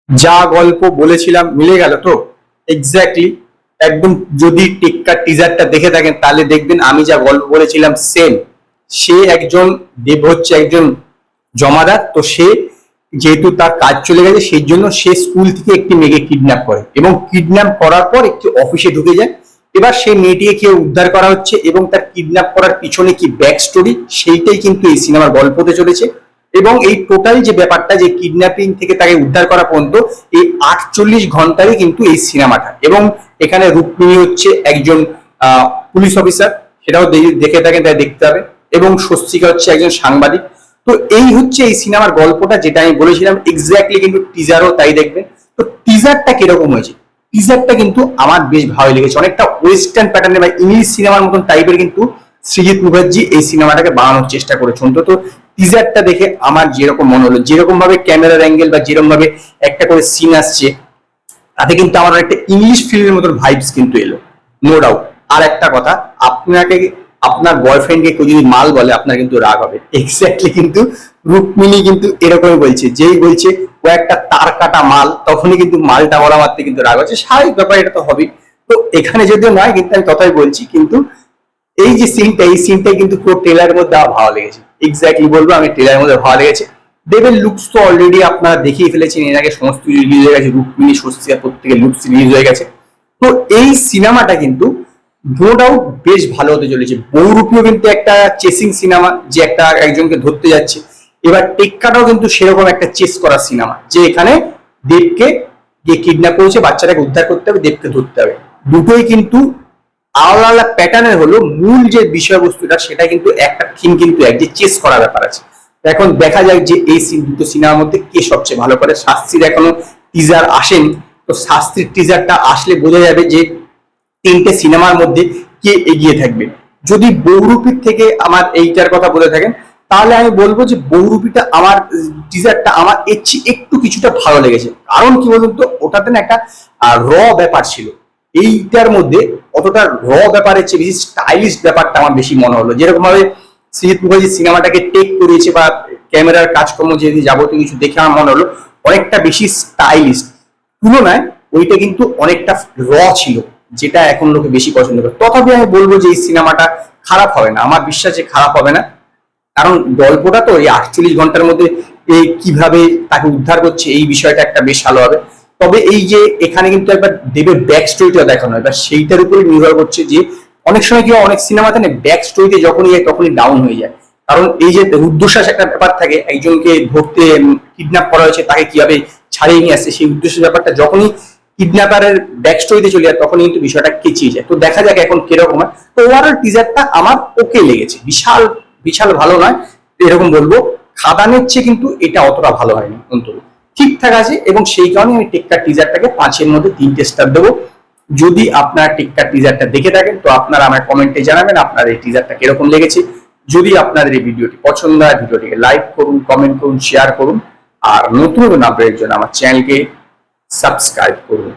যা গল্প বলেছিলাম মিলে গেল তো? এক্স্যাক্টলি একদম। যদি টেক্কার টিজারটা দেখে থাকেন তাহলে দেখবেন আমি যা গল্প বলেছিলাম সেম। সে একজন দেব হচ্ছে একজন জমাদার, তো সে যেহেতু তার কাজ চলে গেছে সেই জন্য সে স্কুল থেকে একটি মেয়েকে কিডন্যাপ করে এবং কিডন্যাপ করার পর একটি অফিসে ঢুকে যায়। এবার সেই মেয়েটিকে কেউ উদ্ধার করা হচ্ছে এবং তার কিডন্যাপ করার পিছনে কি ব্যাক স্টোরি সেইটাই কিন্তু এই সিনেমার গল্প হতে চলেছে। এবং এই টোটাল যে ব্যাপারটা যে কিডন্যাপিং থেকে তাকে উদ্ধার করা পর্যন্ত এই 48 ঘন্টারই কিন্তু এই সিনেমাটা। এবং এখানে রুক্মিণী হচ্ছে একজন পুলিশ অফিসার, সেটাও দেখে থাকেন তাই দেখতে হবে। এবং স্বস্তিকা হচ্ছে একজন সাংবাদিক। তো এই হচ্ছে এই সিনেমার গল্পটা, যেটা আমি বলেছিলাম এক্স্যাক্টলি কিন্তু টিজারও তাই দেখবেন। তো টিজারটা কিরকম হয়েছে? টিজারটা কিন্তু আমার বেশ ভালো লেগেছে, অনেকটা ওয়েস্টার্ন প্যাটার্নের বা ইংলিশ সিনেমার মতন টাইপের কিন্তু সৃজিত মুখার্জি এই সিনেমাটাকে বানানোর চেষ্টা করেছে। অন্তত টিজারটা দেখে আমার যেরকম মনে হলো, যেরকম ভাবে ক্যামেরার অ্যাঙ্গেল বা যেরকম ভাবে একটা করে সিন আসছে, তাতে কিন্তু আমার একটা ইংলিশ ফিল্মের মতন ভাইবস কিন্তু এলো, নো ডাউট। আর একটা কথা, আপনাকে আপনার বয়ফ্রেন্ডকে কেউ যদি মাল বলে আপনার কিন্তু রাগ হবে। এক্স্যাক্টলি কিন্তু রুক্মিণী কিন্তু এরকমই বলছে, যেই বলছে ও একটা তার কাটা মাল, তখনই কিন্তু মালটা বলা মারতে কিন্তু রাগ হচ্ছে। স্বাভাবিক ব্যাপার, এটা তো হবেই। তো এখানে যদিও নয় কিন্তু আমি কথাই বলছি, কিন্তু এই যে সিনটা, এই সিনটাই কিন্তু পুরো ট্রেলারের মধ্যে আমার ভালো লেগেছে। এক্স্যাক্টলি বলবো আমি ট্রেলারের মধ্যে ভালো লেগেছে। দেবের লুকস তো অলরেডি আপনারা দেখিয়ে ফেলেছেন, এর আগে সমস্ত রিলিজ হয়ে গেছে, রুক্মিণী স্বস্তিকা প্রত্যেকের লুকস রিলিজ হয়ে গেছে। তো এই সিনেমাটা কিন্তু নো ডাউট বেশ ভালো হতে চলেছে। বহুরূপীও কিন্তু একটা চেসিং সিনেমা, যে একটা একজনকে ধরতে যাচ্ছে। এবার টেক্কাটাও কিন্তু সেরকম একটা চেস করার সিনেমা, যে এখানে দেবকে যে কিডন্যাপ করেছে, বাচ্চাটাকে উদ্ধার করতে হবে, দেবকে ধরতে হবে। দুটোই কিন্তু আলাদা আলাদা প্যাটার্নের হলো, মূল যে বিষয়বস্তুটা সেটা কিন্তু একটা থিম কিন্তু এক, যে চেস করার ব্যাপার আছে। এখন দেখা যাক যে এই দুটো সিনেমার মধ্যে কে সবচেয়ে ভালো করে। শাস্ত্রীর এখনো টিজার আসেনি, তো শাস্ত্রীর টিজারটা আসলে বোঝা যাবে যে তিনটে সিনেমার মধ্যে কে এগিয়ে থাকবে। যদি বহুরূপীর থেকে আমার এইটার কথা বলে থাকেন, তাহলে আমি বলবো যে বহুরূপীটা আমার টিজারটা আমার এর চেয়ে একটু কিছুটা ভালো লেগেছে। কারণ কি বলুন তো, ওটাতে না একটা র ব্যাপার ছিল। এইটার মধ্যে অতটা র ব্যাপারের চেয়ে বেশি স্টাইলিশ ব্যাপারটা আমার বেশি মনে হলো। যেরকম ভাবে সৃজিত মুখার্জি সিনেমাটাকে টেক করিয়েছে বা ক্যামেরার কাজকর্ম যে যাবতীয় কিছু দেখে আমার মনে হলো অনেকটা বেশি স্টাইলিশ। তুলনায় ওইটা কিন্তু অনেকটা র ছিল, যেটা এখন লোকে বেশি পছন্দ করে। তথাপি আমি বলবো যে এই সিনেমাটা খারাপ হবে না, আমার বিশ্বাস যে খারাপ হবে না। কারণ গল্পটা তো এই 48 ঘন্টার মধ্যে কিভাবে তাকে উদ্ধার করছে এই বিষয়টা একটা বেশ ভালো হবে। তবে এই যে এখানে কিন্তু একবার দেবের ব্যাক স্টোরিটা দেখানো হয়, এবার সেইটার উপরে নির্ভর করছে যে অনেক সময় কি অনেক সিনেমাতে না ব্যাক স্টোরিতে যখনই যায় তখনই ডাউন হয়ে যায়। কারণ এই যে রুদ্ধশ্বাস একটা ব্যাপার থাকে, একজনকে ধরতে কিডন্যাপ করা হয়েছে তাকে কিভাবে ছাড়িয়ে নিয়ে আসছে, সেই উদ্দেশ্যের ব্যাপারটা যখনই কিডন্যাপারের ব্যাক স্টোরিতে চলে যায় তখনই কিন্তু বিষয়টা কেচিয়ে যায়। তো দেখা যাক এখন কিরকম হয়। তো ওভারঅল টিজারটা আমার ওকে লেগেছে, বিশাল বিশাল ভালো নয় এরকম বলবো। খাদানের চেয়ে কিন্তু এটা অতটা ভালো হয়নি, অন্তত ঠিকঠাক আছে। এবং সেই কারণে আমি টেক্কার টিজারটাকে 5-এর মধ্যে 3টে স্টার দেবো। যদি আপনারা টেক্কার টিজারটা দেখে থাকেন তো আপনারা আমার কমেন্টে জানাবেন আপনার এই টিজারটা কিরকম লেগেছে। যদি আপনাদের এই ভিডিওটি পছন্দ হয় ভিডিওটিকে লাইক করুন, কমেন্ট করুন, শেয়ার করুন। আর নতুন নতুন আপডেটের জন্য আমার চ্যানেলকে সাবস্ক্রাইব করুন।